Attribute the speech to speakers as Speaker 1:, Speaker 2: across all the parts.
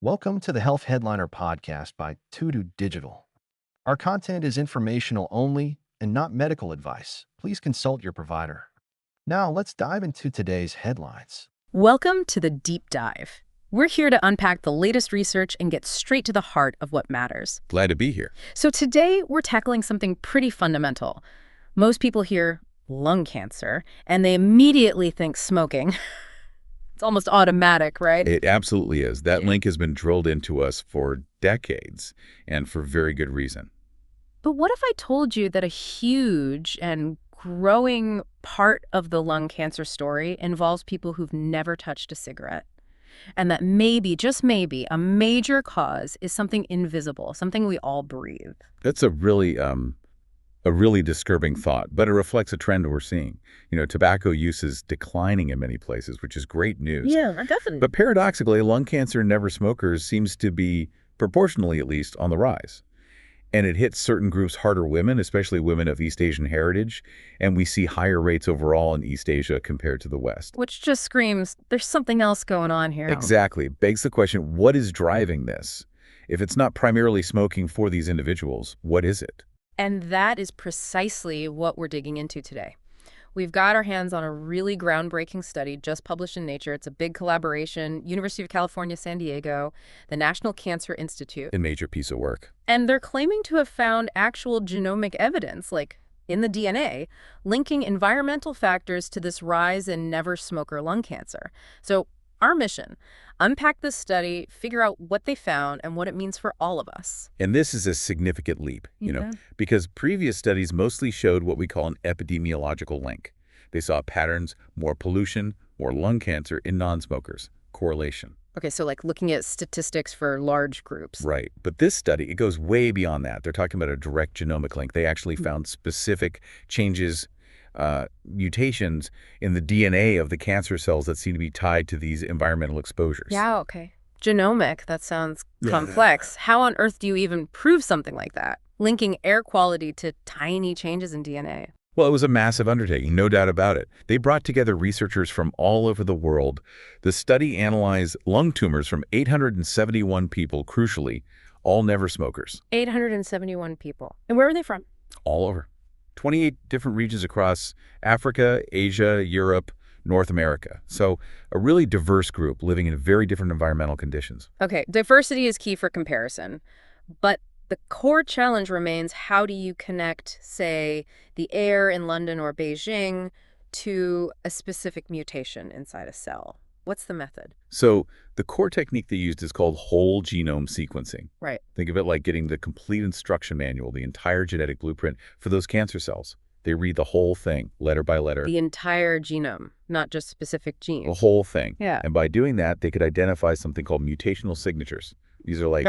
Speaker 1: Welcome to the Health Headliner podcast by Tudu Digital. Our content is informational only and not medical advice. Please consult your provider. Now, let's dive into today's headlines.
Speaker 2: Welcome to the Deep Dive. We're here to unpack the latest research and get straight to the heart of what matters.
Speaker 3: Glad to be here.
Speaker 2: So today, we're tackling something pretty fundamental. Most people hear lung cancer, and they immediately think smoking. It's almost automatic, right?
Speaker 3: It absolutely is. That link has been drilled into us for decades, and for very good reason.
Speaker 2: But what if I told you that a huge and growing part of the lung cancer story involves people who've never touched a cigarette? And that maybe, just maybe, a major cause is something invisible, something we all breathe.
Speaker 3: That's a really disturbing thought, but it reflects a trend we're seeing. Tobacco use is declining in many places, which is great news.
Speaker 2: Yeah, definitely.
Speaker 3: But paradoxically, lung cancer in never smokers seems to be, proportionally at least, on the rise. And it hits certain groups harder, women, especially women of East Asian heritage, and we see higher rates overall in East Asia compared to the West.
Speaker 2: Which just screams, there's something else going on here.
Speaker 3: Exactly. Begs the question, what is driving this? If it's not primarily smoking for these individuals, what is it?
Speaker 2: And that is precisely what we're digging into today. We've got our hands on a really groundbreaking study just published in Nature. It's a big collaboration, University of California, San Diego, the National Cancer Institute.
Speaker 3: A major piece of work.
Speaker 2: And they're claiming to have found actual genomic evidence, like in the DNA, linking environmental factors to this rise in never-smoker lung cancer. So our mission, unpack this study, figure out what they found and what it means for all of us.
Speaker 3: And this is a significant leap, because previous studies mostly showed what we call an epidemiological link. They saw patterns, more pollution, more lung cancer in non-smokers. Correlation.
Speaker 2: Okay, so like looking at statistics for large groups.
Speaker 3: Right. But this study, it goes way beyond that. They're talking about a direct genomic link. They actually found specific changes, mutations in the DNA of the cancer cells that seem to be tied to these environmental exposures.
Speaker 2: Yeah, okay. Genomic, that sounds complex. How on earth do you even prove something like that? Linking air quality to tiny changes in DNA.
Speaker 3: Well, it was a massive undertaking, no doubt about it. They brought together researchers from all over the world. The study analyzed lung tumors from 871 people, crucially, all never smokers.
Speaker 2: 871 people. And where are they from?
Speaker 3: All over. 28 different regions across Africa, Asia, Europe, North America. So a really diverse group living in very different environmental conditions.
Speaker 2: Okay, diversity is key for comparison. But the core challenge remains, how do you connect, say, the air in London or Beijing to a specific mutation inside a cell? What's the method?
Speaker 3: So the core technique they used is called whole genome sequencing.
Speaker 2: Right.
Speaker 3: Think of it like getting the complete instruction manual, the entire genetic blueprint for those cancer cells. They read the whole thing, letter by letter.
Speaker 2: The entire genome, not just specific genes.
Speaker 3: The whole thing.
Speaker 2: Yeah.
Speaker 3: And by doing that, they could identify something called mutational signatures. These are like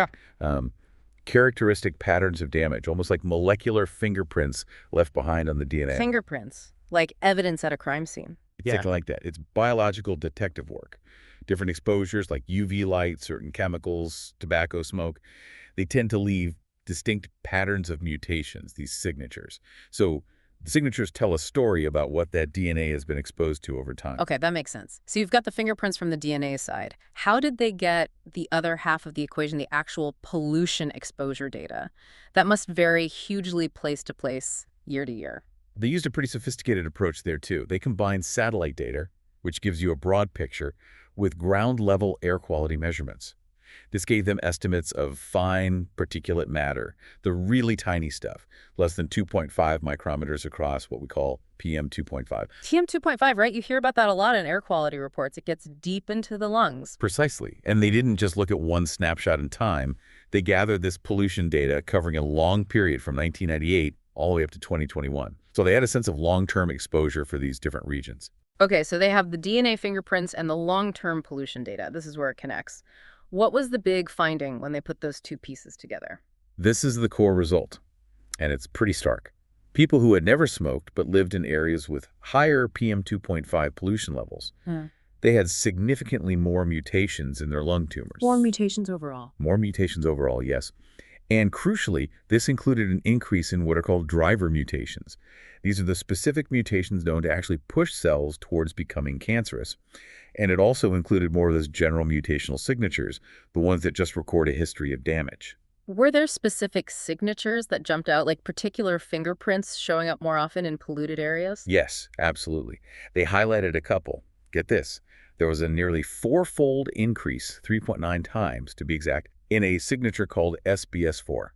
Speaker 3: characteristic patterns of damage, almost like molecular fingerprints left behind on the DNA.
Speaker 2: Fingerprints, like evidence at a crime scene.
Speaker 3: Exactly like that. It's biological detective work. Different exposures like UV light, certain chemicals, tobacco smoke, they tend to leave distinct patterns of mutations, these signatures. So the signatures tell a story about what that DNA has been exposed to over time.
Speaker 2: Okay, that makes sense. So you've got the fingerprints from the DNA side. How did they get the other half of the equation, the actual pollution exposure data? That must vary hugely place to place, year to year.
Speaker 3: They used a pretty sophisticated approach there, too. They combined satellite data, which gives you a broad picture, with ground-level air quality measurements. This gave them estimates of fine particulate matter, the really tiny stuff, less than 2.5 micrometers across, what we call PM 2.5.
Speaker 2: PM 2.5, right? You hear about that a lot in air quality reports. It gets deep into the lungs.
Speaker 3: Precisely. And they didn't just look at one snapshot in time. They gathered this pollution data covering a long period from 1998 all the way up to 2021. So they had a sense of long-term exposure for these different regions.
Speaker 2: Okay, so they have the DNA fingerprints and the long-term pollution data. This is where it connects. What was the big finding when they put those two pieces together?
Speaker 3: This is the core result, and it's pretty stark. People who had never smoked but lived in areas with higher PM 2.5 pollution levels, they had significantly more mutations in their lung tumors.
Speaker 2: More mutations overall.
Speaker 3: More mutations overall, yes. And crucially, this included an increase in what are called driver mutations. These are the specific mutations known to actually push cells towards becoming cancerous. And it also included more of those general mutational signatures, the ones that just record a history of damage.
Speaker 2: Were there specific signatures that jumped out, like particular fingerprints showing up more often in polluted areas?
Speaker 3: Yes, absolutely. They highlighted a couple. Get this. There was a nearly four-fold increase, 3.9 times to be exact, in a signature called SBS4.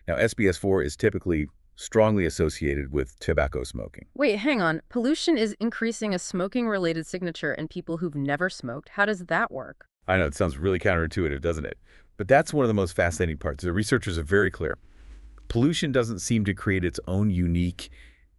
Speaker 3: Now, SBS4 is typically strongly associated with tobacco smoking.
Speaker 2: Wait, hang on. Pollution is increasing a smoking-related signature in people who've never smoked. How does that work?
Speaker 3: I know, it sounds really counterintuitive, doesn't it? But that's one of the most fascinating parts. The researchers are very clear. Pollution doesn't seem to create its own unique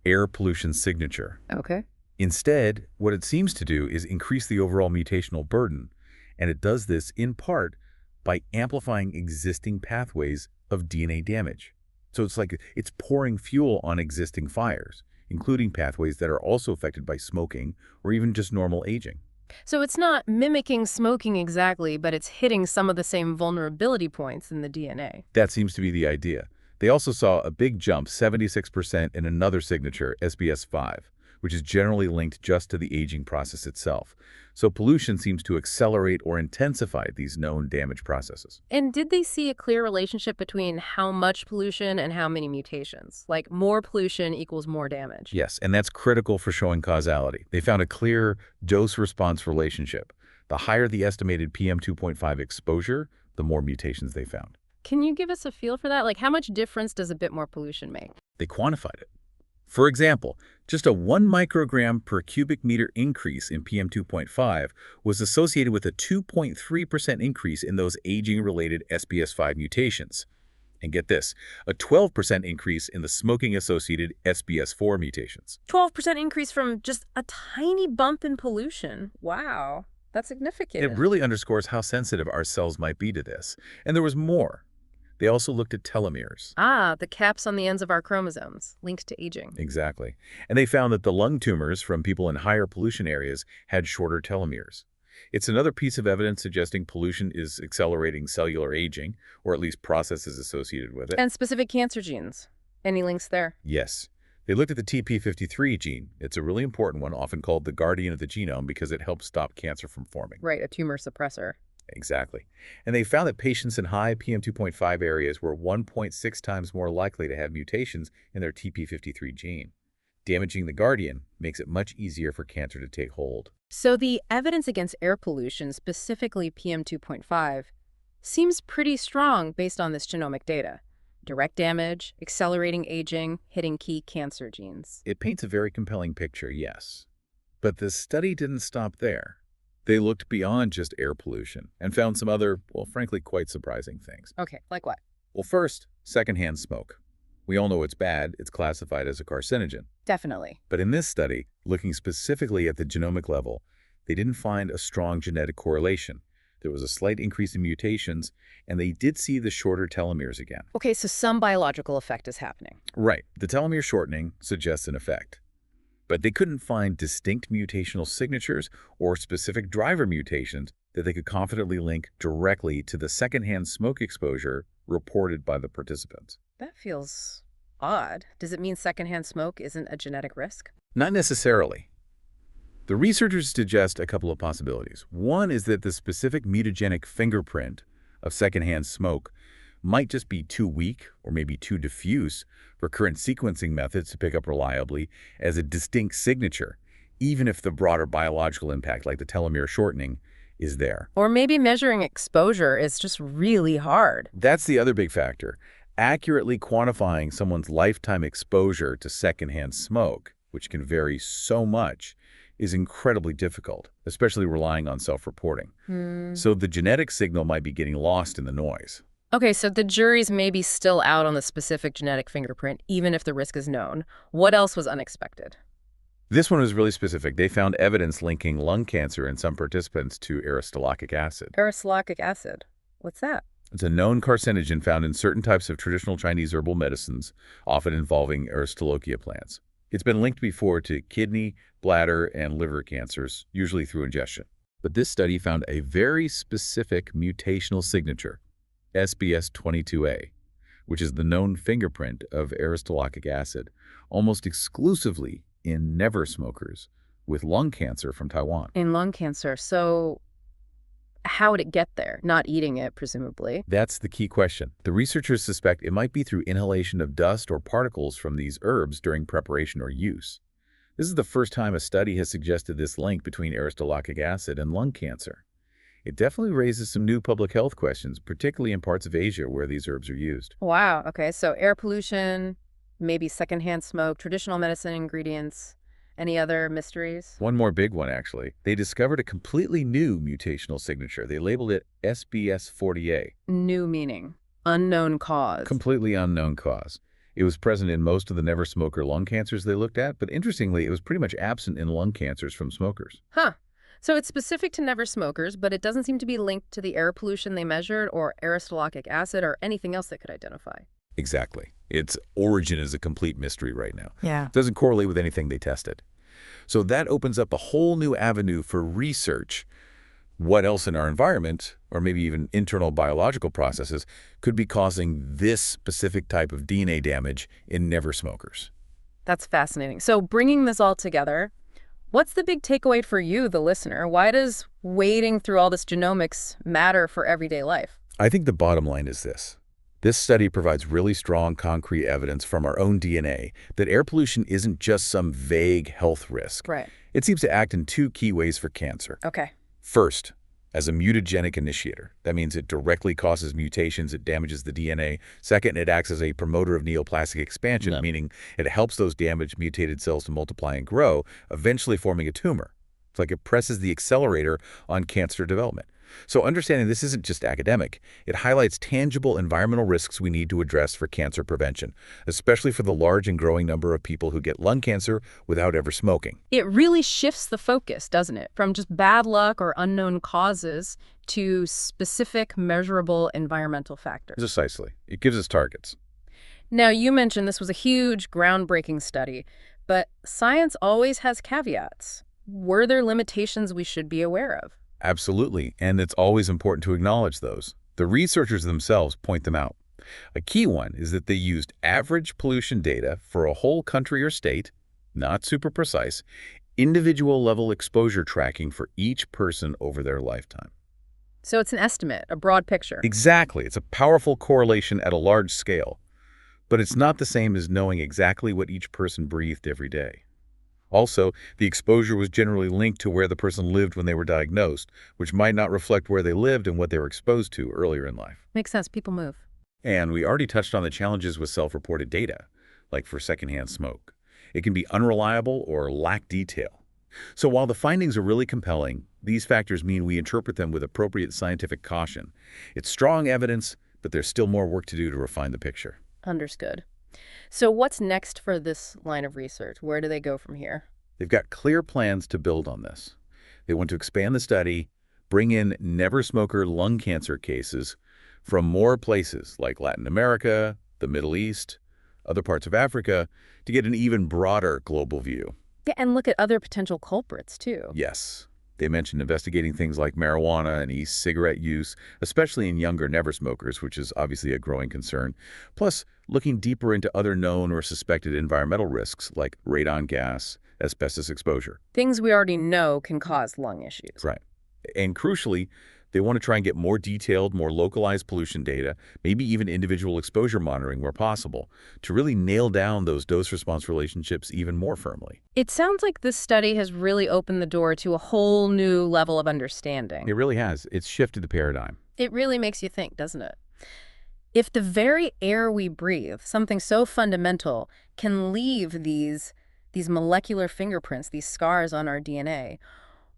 Speaker 3: air pollution signature.
Speaker 2: Okay.
Speaker 3: Instead, what it seems to do is increase the overall mutational burden, and it does this in part by amplifying existing pathways of DNA damage. So it's like it's pouring fuel on existing fires, including pathways that are also affected by smoking or even just normal aging.
Speaker 2: So it's not mimicking smoking exactly, but it's hitting some of the same vulnerability points in the DNA.
Speaker 3: That seems to be the idea. They also saw a big jump, 76%, in another signature, SBS5, which is generally linked just to the aging process itself. So pollution seems to accelerate or intensify these known damage processes.
Speaker 2: And did they see a clear relationship between how much pollution and how many mutations? Like more pollution equals more damage?
Speaker 3: Yes, and that's critical for showing causality. They found a clear dose-response relationship. The higher the estimated PM2.5 exposure, the more mutations they found.
Speaker 2: Can you give us a feel for that? Like how much difference does a bit more pollution make?
Speaker 3: They quantified it. For example, just a 1 microgram per cubic meter increase in PM2.5 was associated with a 2.3% increase in those aging-related SBS5 mutations. And get this, a 12% increase in the smoking-associated SBS4 mutations.
Speaker 2: 12% increase from just a tiny bump in pollution. Wow, that's significant.
Speaker 3: It really underscores how sensitive our cells might be to this. And there was more. They also looked at telomeres.
Speaker 2: Ah, the caps on the ends of our chromosomes, linked to aging.
Speaker 3: Exactly. And they found that the lung tumors from people in higher pollution areas had shorter telomeres. It's another piece of evidence suggesting pollution is accelerating cellular aging, or at least processes associated with it.
Speaker 2: And specific cancer genes. Any links there?
Speaker 3: Yes. They looked at the TP53 gene. It's a really important one, often called the guardian of the genome because it helps stop cancer from forming.
Speaker 2: Right, a tumor suppressor.
Speaker 3: Exactly. And they found that patients in high PM2.5 areas were 1.6 times more likely to have mutations in their TP53 gene. Damaging the guardian makes it much easier for cancer to take hold.
Speaker 2: So the evidence against air pollution, specifically PM2.5, seems pretty strong based on this genomic data. Direct damage, accelerating aging, hitting key cancer genes.
Speaker 3: It paints a very compelling picture, yes. But the study didn't stop there. They looked beyond just air pollution and found some other, well, frankly, quite surprising things.
Speaker 2: Okay, like what?
Speaker 3: Well, first, secondhand smoke. We all know it's bad. It's classified as a carcinogen.
Speaker 2: Definitely.
Speaker 3: But in this study, looking specifically at the genomic level, they didn't find a strong genetic correlation. There was a slight increase in mutations, and they did see the shorter telomeres again.
Speaker 2: Okay, so some biological effect is happening.
Speaker 3: Right. The telomere shortening suggests an effect. But they couldn't find distinct mutational signatures or specific driver mutations that they could confidently link directly to the secondhand smoke exposure reported by the participants.
Speaker 2: That feels odd. Does it mean secondhand smoke isn't a genetic risk?
Speaker 3: Not necessarily. The researchers suggest a couple of possibilities. One is that the specific mutagenic fingerprint of secondhand smoke might just be too weak or maybe too diffuse for current sequencing methods to pick up reliably as a distinct signature, even if the broader biological impact, like the telomere shortening, is there.
Speaker 2: Or maybe measuring exposure is just really hard.
Speaker 3: That's the other big factor. Accurately quantifying someone's lifetime exposure to secondhand smoke, which can vary so much, is incredibly difficult, especially relying on self-reporting. So the genetic signal might be getting lost in the noise.
Speaker 2: Okay, so the jury's maybe still out on the specific genetic fingerprint, even if the risk is known. What else was unexpected?
Speaker 3: This one was really specific. They found evidence linking lung cancer in some participants to aristolochic acid.
Speaker 2: Aristolochic acid. What's that?
Speaker 3: It's a known carcinogen found in certain types of traditional Chinese herbal medicines, often involving aristolochia plants. It's been linked before to kidney, bladder, and liver cancers, usually through ingestion. But this study found a very specific mutational signature, SBS22A, which is the known fingerprint of aristolochic acid, almost exclusively in never smokers, with lung cancer from Taiwan.
Speaker 2: In lung cancer. So how would it get there? Not eating it, presumably.
Speaker 3: That's the key question. The researchers suspect it might be through inhalation of dust or particles from these herbs during preparation or use. This is the first time a study has suggested this link between aristolactic acid and lung cancer. It definitely raises some new public health questions, particularly in parts of Asia where these herbs are used.
Speaker 2: Wow. Okay. So air pollution, maybe secondhand smoke, traditional medicine ingredients, any other mysteries?
Speaker 3: One more big one, actually. They discovered a completely new mutational signature. They labeled it SBS40A.
Speaker 2: New meaning. Unknown cause.
Speaker 3: Completely unknown cause. It was present in most of the never-smoker lung cancers they looked at, but interestingly, it was pretty much absent in lung cancers from smokers.
Speaker 2: Huh. So it's specific to never smokers, but it doesn't seem to be linked to the air pollution they measured or aristolactic acid or anything else they could identify.
Speaker 3: Exactly. Its origin is a complete mystery right now.
Speaker 2: Yeah.
Speaker 3: It doesn't correlate with anything they tested. So that opens up a whole new avenue for research. What else in our environment, or maybe even internal biological processes, could be causing this specific type of DNA damage in never smokers?
Speaker 2: That's fascinating. So bringing this all together, what's the big takeaway for you, the listener? Why does wading through all this genomics matter for everyday life?
Speaker 3: I think the bottom line is this. This study provides really strong, concrete evidence from our own DNA that air pollution isn't just some vague health risk.
Speaker 2: Right.
Speaker 3: It seems to act in two key ways for cancer.
Speaker 2: Okay.
Speaker 3: First, as a mutagenic initiator. That means it directly causes mutations, it damages the DNA. Second, it acts as a promoter of neoplastic expansion, meaning it helps those damaged mutated cells to multiply and grow, eventually forming a tumor. It's like it presses the accelerator on cancer development. So understanding this isn't just academic, it highlights tangible environmental risks we need to address for cancer prevention, especially for the large and growing number of people who get lung cancer without ever smoking.
Speaker 2: It really shifts the focus, doesn't it? From just bad luck or unknown causes to specific, measurable environmental factors.
Speaker 3: Precisely. It gives us targets.
Speaker 2: Now, you mentioned this was a huge, groundbreaking study, but science always has caveats. Were there limitations we should be aware of?
Speaker 3: Absolutely, and it's always important to acknowledge those. The researchers themselves point them out. A key one is that they used average pollution data for a whole country or state, not super precise, individual level exposure tracking for each person over their lifetime.
Speaker 2: So it's an estimate, a broad picture.
Speaker 3: Exactly. It's a powerful correlation at a large scale. But it's not the same as knowing exactly what each person breathed every day. Also, the exposure was generally linked to where the person lived when they were diagnosed, which might not reflect where they lived and what they were exposed to earlier in life.
Speaker 2: Makes sense. People move.
Speaker 3: And we already touched on the challenges with self-reported data, like for secondhand smoke. It can be unreliable or lack detail. So while the findings are really compelling, these factors mean we interpret them with appropriate scientific caution. It's strong evidence, but there's still more work to do to refine the picture.
Speaker 2: Understood. So what's next for this line of research? Where do they go from here?
Speaker 3: They've got clear plans to build on this. They want to expand the study, bring in never-smoker lung cancer cases from more places like Latin America, the Middle East, other parts of Africa, to get an even broader global view.
Speaker 2: Yeah, and look at other potential culprits, too.
Speaker 3: Yes. They mentioned investigating things like marijuana and e-cigarette use, especially in younger never smokers, which is obviously a growing concern. Plus, looking deeper into other known or suspected environmental risks like radon gas, asbestos exposure.
Speaker 2: Things we already know can cause lung issues.
Speaker 3: Right. And crucially, they want to try and get more detailed, more localized pollution data, maybe even individual exposure monitoring where possible, to really nail down those dose-response relationships even more firmly.
Speaker 2: It sounds like this study has really opened the door to a whole new level of understanding.
Speaker 3: It really has. It's shifted the paradigm.
Speaker 2: It really makes you think, doesn't it? If the very air we breathe, something so fundamental, can leave these molecular fingerprints, these scars on our DNA,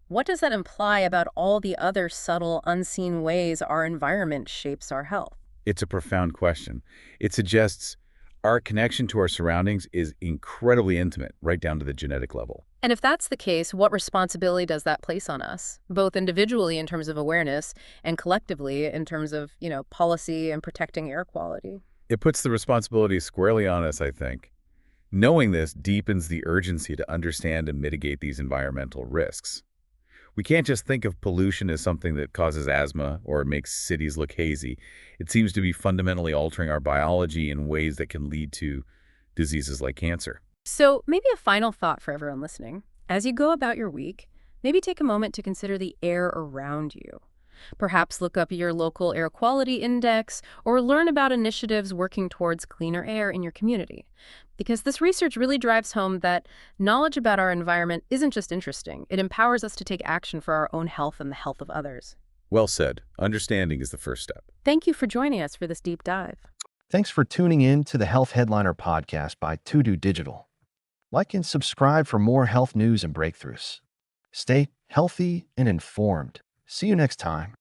Speaker 2: what does that imply about all the other subtle, unseen ways our environment shapes our health?
Speaker 3: It's a profound question. It suggests our connection to our surroundings is incredibly intimate, right down to the genetic level.
Speaker 2: And if that's the case, what responsibility does that place on us, both individually in terms of awareness and collectively in terms of, policy and protecting air quality?
Speaker 3: It puts the responsibility squarely on us, I think. Knowing this deepens the urgency to understand and mitigate these environmental risks. We can't just think of pollution as something that causes asthma or makes cities look hazy. It seems to be fundamentally altering our biology in ways that can lead to diseases like cancer.
Speaker 2: So maybe a final thought for everyone listening. As you go about your week, maybe take a moment to consider the air around you. Perhaps look up your local air quality index or learn about initiatives working towards cleaner air in your community. Because this research really drives home that knowledge about our environment isn't just interesting, it empowers us to take action for our own health and the health of others.
Speaker 3: Well said. Understanding is the first step.
Speaker 2: Thank you for joining us for this deep dive.
Speaker 1: Thanks for tuning in to the Health Headliner podcast by To Digital. Like and subscribe for more health news and breakthroughs. Stay healthy and informed. See you next time.